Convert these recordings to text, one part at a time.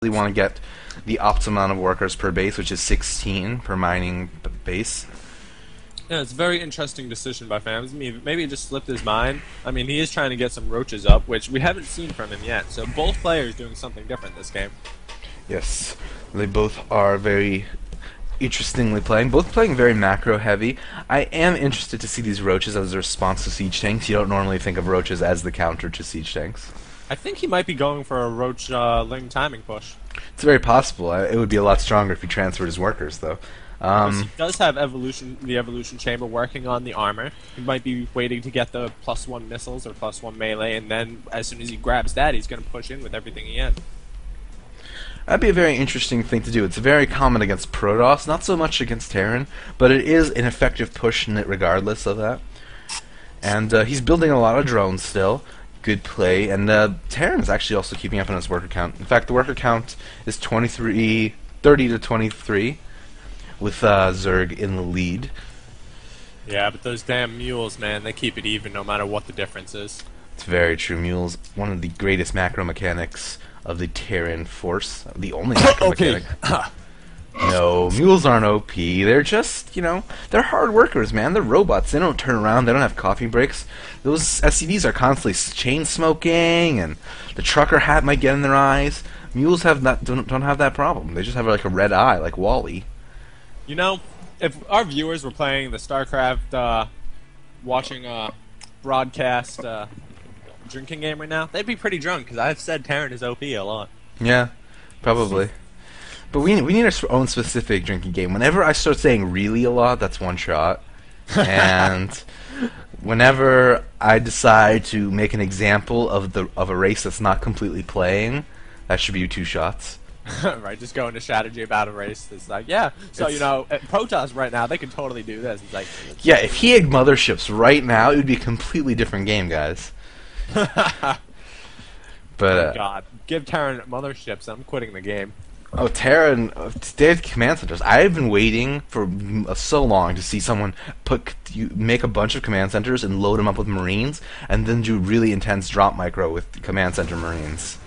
want to get the optimal amount of workers per base, which is 16 per mining base. Yeah, it's a very interesting decision by Fams. Maybe it just slipped his mind. I mean, he is trying to get some roaches up, which we haven't seen from him yet. So both players doing something different this game. Yes, they both are very interestingly playing. Both playing very macro heavy. I am interested to see these roaches as a response to siege tanks. You don't normally think of roaches as the counter to siege tanks. I think he might be going for a roach ling timing push. It's very possible. It would be a lot stronger if he transferred his workers, though. He does have the evolution chamber working on the armor. He might be waiting to get the +1 missiles or +1 melee, and then as soon as he grabs that, he's going to push in with everything he has. That'd be a very interesting thing to do. It's very common against Protoss, not so much against Terran, but it is an effective push regardless of that. And he's building a lot of drones still. Good play. And Terran is actually also keeping up on his worker count. In fact, the worker count is 30 to 23, with Zerg in the lead. Yeah, but those damn mules, man, they keep it even no matter what the difference is. It's very true. Mules, one of the greatest macro mechanics of the Terran force. The only macro mechanic. No, mules aren't OP. They're just, they're hard workers, man. They're robots. They don't turn around. They don't have coffee breaks. Those SCVs are constantly chain smoking, and the trucker hat might get in their eyes. Mules don't have that problem. They just have like a red eye, like Wally. You know, if our viewers were playing the StarCraft, watching a broadcast drinking game right now, they'd be pretty drunk, because I've said Terran is OP a lot. Yeah, probably. But we need our own specific drinking game. Whenever I start saying really a lot, that's one shot. And whenever I decide to make an example of a race that's not completely playing, that should be 2 shots. Right, just go into strategy about a race. It's like, yeah, so at Protoss right now, they can totally do this. It's like, yeah, if he had motherships right now, it would be a completely different game, guys. But oh God, give Terran motherships. I'm quitting the game. Oh, Terran, they have command centers. I've been waiting for so long to see someone make a bunch of command centers and load them up with Marines, and then do really intense drop micro with command center Marines.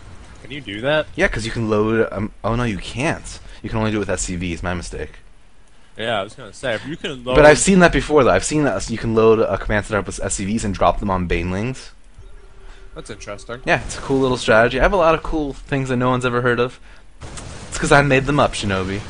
Can you do that? Yeah, because you can load. Oh no, you can't. You can only do it with SCVs. My mistake. Yeah, I was gonna say if you can load. But I've seen that before, though. I've seen that you can load a command center up with SCVs and drop them on banelings. That's interesting. Yeah, it's a cool little strategy. I have a lot of cool things that no one's ever heard of. It's because I made them up, Shinobi.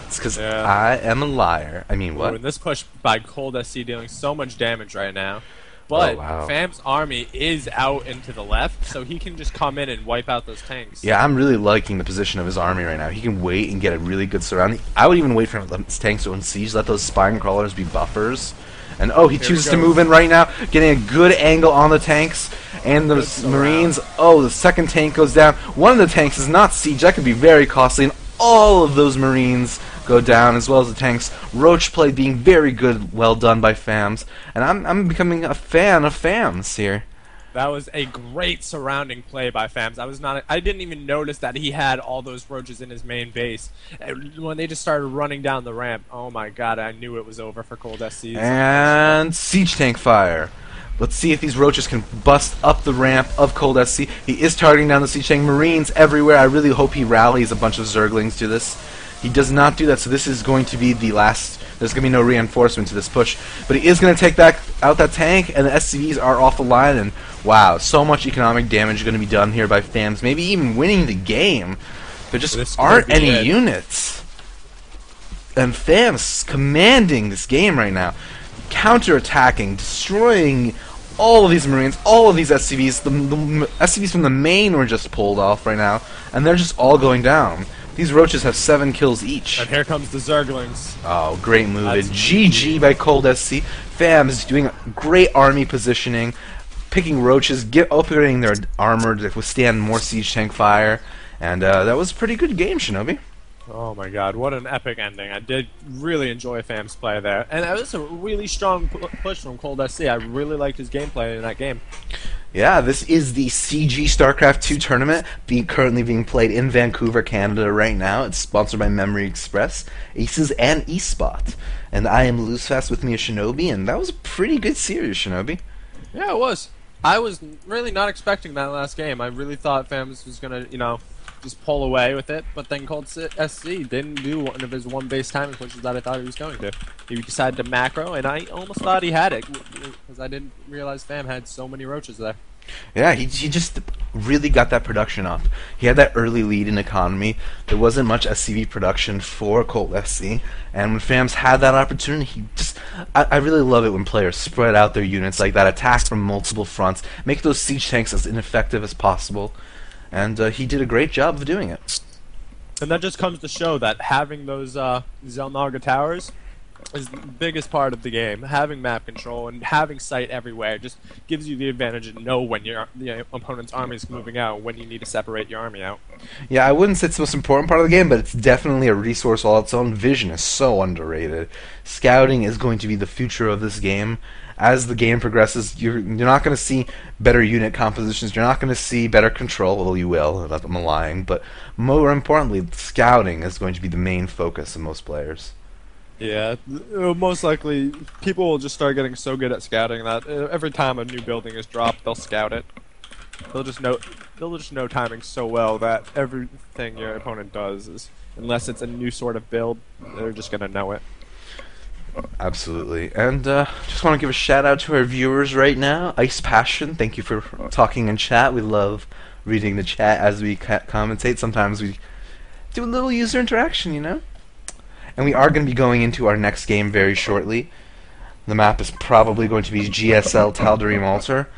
It's because I am a liar. I mean, what? Ooh, and this push by Cold SC dealing so much damage right now. But Fam's army is out into the left, so he can just come in and wipe out those tanks. Yeah, I'm really liking the position of his army right now. He can wait and get a really good surrounding. I would even wait for his tanks to unsiege, let those spine crawlers be buffers. And he chooses to move in right now, getting a good angle on the tanks and the Marines. Oh, the second tank goes down. One of the tanks is not siege. That could be very costly. And all of those Marines go down, as well as the tanks. Roach play being very good, well done by Fams. And I'm becoming a fan of Fams here. That was a great surrounding play by Fams. I didn't even notice that he had all those roaches in his main base. And when they just started running down the ramp, oh my God, I knew it was over for Cold SC. And siege tank fire. Let's see if these roaches can bust up the ramp of Cold SC. He is targeting down the siege tank. Marines everywhere. I really hope he rallies a bunch of Zerglings to this. He does not do that, so this is going to be the last. There's going to be no reinforcement to this push. But he is going to take out that tank, and the SCVs are off the line. And wow, so much economic damage going to be done here by Fams. Maybe even winning the game. There just aren't any units. And Fams commanding this game right now. Counter-attacking, destroying all of these Marines, all of these SCVs. The SCVs from the main were just pulled off right now, and they're just all going down. These roaches have 7 kills each. And here comes the Zerglings. Oh, great move. GG by Cold SC. Fams doing great army positioning, picking roaches, upgrading their armor to withstand more siege tank fire, and that was a pretty good game, Shinobi. Oh my God, what an epic ending. I did really enjoy Fam's play there. And that was a really strong push from Cold SC. I really liked his gameplay in that game. Yeah, this is the CG StarCraft 2 tournament currently being played in Vancouver, Canada right now. It's sponsored by Memory Express, Aces, and eSpot. And I am Loosefast, with me is Shinobi, and that was a pretty good series, Shinobi. Yeah, it was. I was really not expecting that last game. I really thought Fams was going to, just pull away with it. But then Cold SC didn't do one of his one base timing pushes that I thought he was going to. He decided to macro, and I almost thought he had it because I didn't realize Fam had so many roaches there. Yeah, he just really got that production up. He had that early lead in economy. There wasn't much SCV production for Colt SC, and when Fams had that opportunity, he just I really love it when players spread out their units like that, attack from multiple fronts, make those siege tanks as ineffective as possible, and he did a great job of doing it. And that just comes to show that having those Zelnaga towers is the biggest part of the game. Having map control and having sight everywhere just gives you the advantage to know when the opponent's army is moving out, when you need to separate your army out. Yeah, I wouldn't say it's the most important part of the game, but it's definitely a resource all its own. Vision is so underrated. Scouting is going to be the future of this game. As the game progresses, you're not going to see better unit compositions. You're not going to see better control, although you will. I'm lying, but more importantly, scouting is going to be the main focus of most players. Yeah, most likely people will just start getting so good at scouting that every time a new building is dropped, they'll scout it. They'll just know timing so well that everything your opponent does is, unless it's a new sort of build, they're just gonna know it. Absolutely. And just want to give a shout out to our viewers right now. Ice Passion, thank you for talking in chat. We love reading the chat as we commentate. Sometimes we do a little user interaction, you know? And we are going to be going into our next game very shortly. The map is probably going to be GSL Tal'Darim Altar.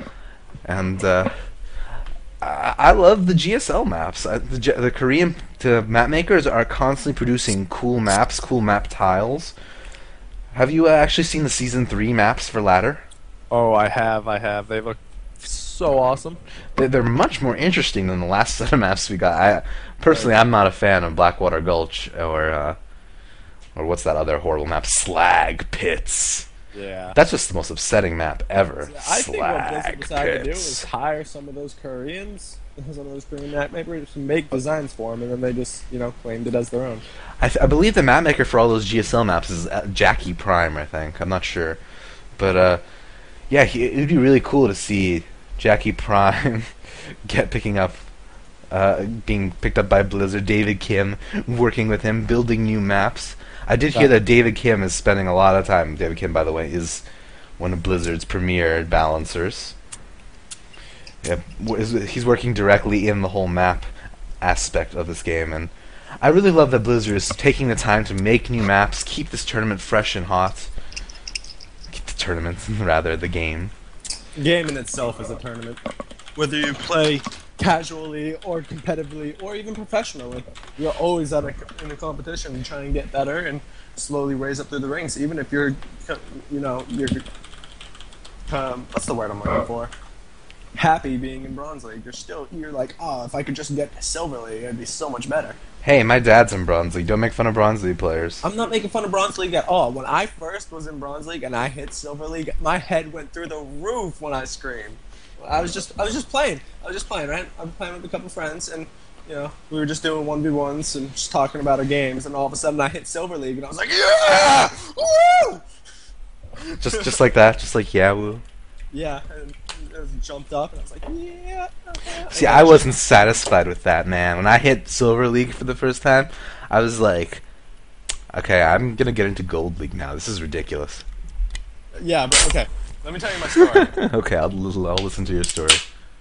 And I love the GSL maps. The Korean map makers are constantly producing cool maps, cool map tiles. Have you actually seen the Season 3 maps for Ladder? Oh, I have. They look so awesome. They're much more interesting than the last set of maps we got. Personally, I'm not a fan of Blackwater Gulch or what's that other horrible map? Slag Pits. Yeah. That's just the most upsetting map ever. I think what Blizzard Slag decided to do Pits. was hire some of those Korean map makers to make designs for them, and then they just, claimed it as their own. I believe the map maker for all those GSL maps is Jackie Prime, I think. I'm not sure. But, yeah, it'd be really cool to see Jackie Prime being picked up by Blizzard, David Kim working with him, building new maps. I did hear that David Kim is spending a lot of time. David Kim, by the way, is one of Blizzard's premier balancers. Yeah, he's working directly in the whole map aspect of this game, and I really love that Blizzard is taking the time to make new maps, keep this tournament fresh and hot. Keep the tournament, rather, the game. The game in itself is a tournament. Whether you play casually or competitively or even professionally, you're always in a competition and trying to get better and slowly raise up through the ranks. Even if you're, what's the word I'm looking for? Happy being in Bronze League, you're like, oh, if I could just get to Silver League, it'd be so much better. Hey, my dad's in Bronze League. Don't make fun of Bronze League players. I'm not making fun of Bronze League at all. When I first was in Bronze League and I hit Silver League, my head went through the roof when I screamed. I was just playing, right? I was playing with a couple friends, and we were just doing 1v1s and just talking about our games, and all of a sudden I hit Silver League, and I was like, yeah, woo! just like that, just like yeah, woo. Yeah, and it jumped up, and I was like, yeah. See, I wasn't satisfied with that, man. When I hit Silver League for the first time, I was like, okay, I'm gonna get into Gold League now. This is ridiculous. Yeah, but okay. Let me tell you my story. Okay, I'll listen to your story.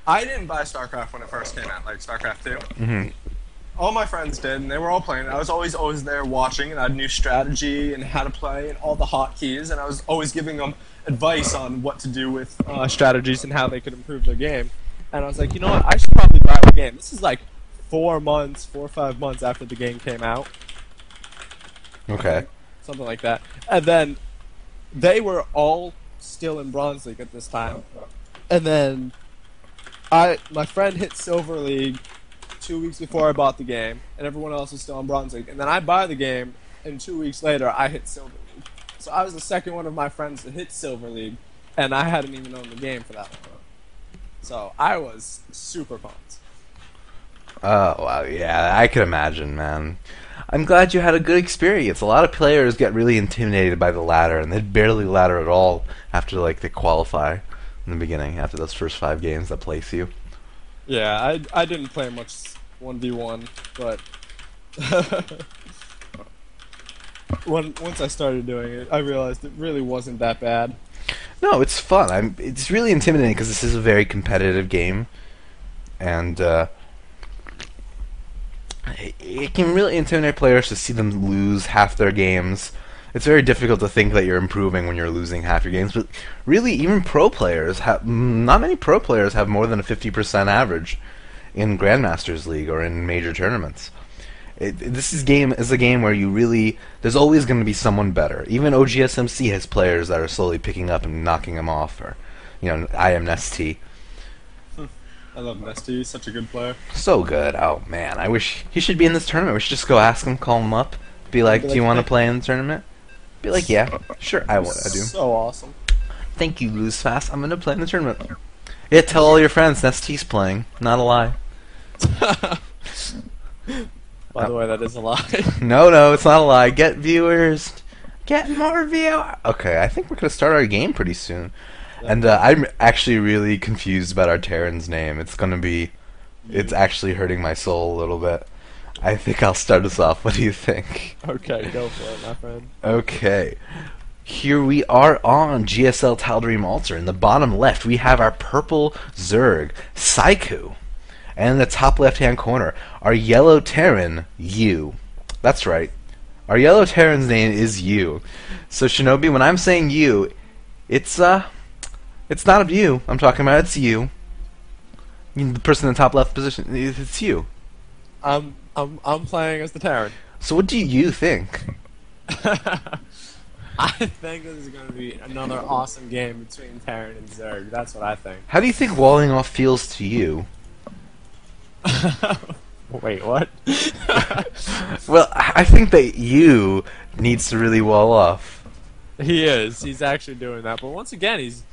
I didn't buy StarCraft when it first came out, like StarCraft 2. Mm-hmm. All my friends did, and they were all playing it. I was always there watching, and I had new strategy and how to play and all the hotkeys, and I was always giving them advice on what to do with strategies and how they could improve their game. And I was like, you know what, I should probably buy the game. This is like 4 or 5 months after the game came out. Okay. Something like that. And then they were all still in Bronze League at this time. And then my friend hit Silver League 2 weeks before I bought the game, and everyone else was still in Bronze League. And then I buy the game, and 2 weeks later, I hit Silver League. So I was the second one of my friends to hit Silver League, and I hadn't even owned the game for that long. So I was super pumped. Oh, wow, yeah, I can imagine, man. I'm glad you had a good experience. A lot of players get really intimidated by the ladder, and they barely ladder at all after, like, they qualify in the beginning, after those first 5 games that place you. Yeah, I didn't play much 1v1, but once I started doing it, I realized it really wasn't that bad. No, it's fun. It's really intimidating because this is a very competitive game, and it can really intimidate players to see them lose half their games. It's very difficult to think that you're improving when you're losing half your games, but really, even pro players have not many pro players have more than a 50% average in Grandmasters League or in major tournaments. This is a game where you really there's always going to be someone better. Even OGSMC has players that are slowly picking up and knocking them off, or I am Nesty. I love Nesty. He's such a good player. So good. Oh man, I wish he should be in this tournament. We should just go ask him, call him up, be like, "Do you want to play in the tournament?" Be like, "Yeah, sure, I do." So awesome. Thank you, Lose Fast. I'm gonna play in the tournament. Yeah, tell all your friends Nesty's playing. Not a lie. By the way, that is a lie. No, it's not a lie. Get viewers. Get more viewers. Okay, I think we're gonna start our game pretty soon. And I'm actually really confused about our Terran's name. It's actually hurting my soul a little bit. I think I'll start us off. What do you think? Okay, go for it, my friend. Okay. Here we are on GSL Tal'Darim Altar. In the bottom left, we have our purple Zerg, SC2. And in the top left-hand corner, our yellow Terran, you. That's right. Our yellow Terran's name is you. So Shinobi, when I'm saying you, it's not of you I'm talking about. It's you. The person in the top left position. It's you. I'm playing as the Terran. So what do you think? I think this is going to be another awesome game between Terran and Zerg. That's what I think. How do you think walling off feels to you? Wait, what? Well, I think that you needs to really wall off. He is. He's actually doing that. But once again, he's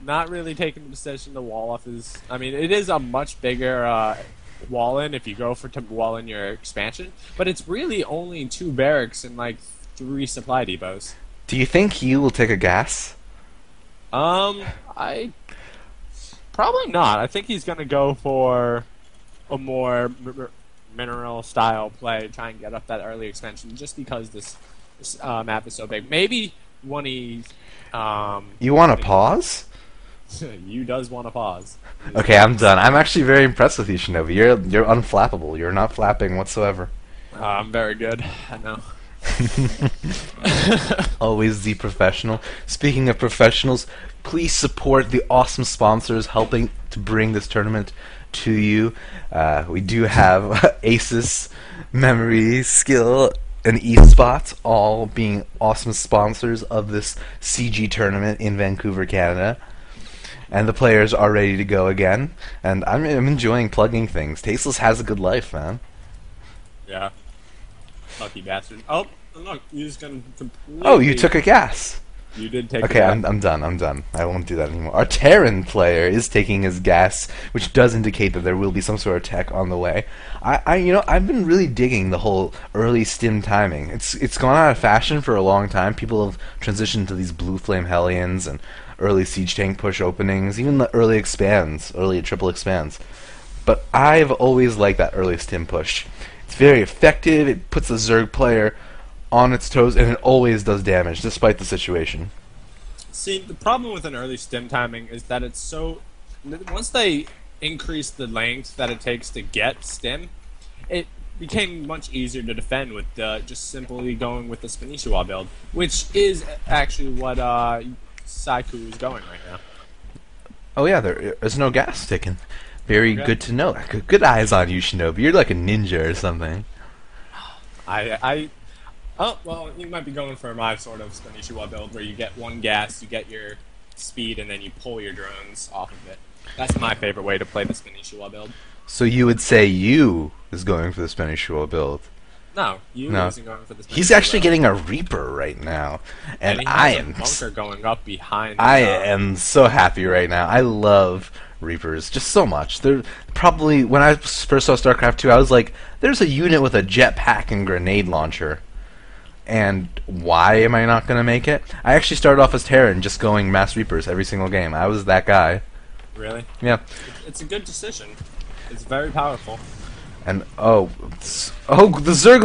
not really taking the decision to wall off his... I mean, it is a much bigger wall-in if you go to wall-in your expansion. But it's really only 2 barracks and, like, 3 supply depots. Do you think you will take a gas? I... Probably not. I think he's going to go for a more mineral-style play, try and get up that early expansion, just because this map is so big. Maybe when he... You want to pause? You does want to pause. Okay, I'm done. I'm actually very impressed with you, Shinobi. You're unflappable. You're not flapping whatsoever. I'm very good. I know. Always the professional. Speaking of professionals, please support the awesome sponsors helping to bring this tournament to you. We do have Asus, Memory, Skill, and eSpots all being awesome sponsors of this CG tournament in Vancouver, Canada. And the players are ready to go again. And I'm enjoying plugging things. Tasteless has a good life, man. Yeah. Lucky bastard. Oh, look, you're just gonna completely... Oh, you took a gas. You did take Okay, I'm done. I won't do that anymore. Our Terran player is taking his gas, which does indicate that there will be some sort of tech on the way. I've been really digging the whole early stim timing. It's gone out of fashion for a long time. People have transitioned to these blue flame Hellions and early siege tank push openings, even the early expands, early triple expands. But I've always liked that early stim push. It's very effective. It puts the Zerg player on its toes, and it always does damage, despite the situation. See, the problem with an early stim timing is that it's so... Once they increase the length that it takes to get stim, it became much easier to defend with just simply going with the Spinishua build, which is actually what SC2 is going right now. Oh yeah, there's no gas taken. Very good to know. Good eyes on you, Shinobi. You're like a ninja or something. Oh, well, you might be going for my sort of Spinishua build where you get 1 gas, you get your speed, and then you pull your drones off of it. That's my favorite way to play the Spinishua build. So you would say you is going for the Spinishua build? No, you isn't going for the Spinishua He's actually build. getting a Reaper right now. And he I has am... a bunker going up behind. I am so happy right now. I love Reapers just so much. They're probably... When I first saw StarCraft 2, I was like, there's a unit with a jetpack and grenade launcher. And why am I not going to make it? I actually started off as Terran, just going Mass Reapers every single game. I was that guy. Really? Yeah. It's a good decision. It's very powerful. And oh, the Zerg.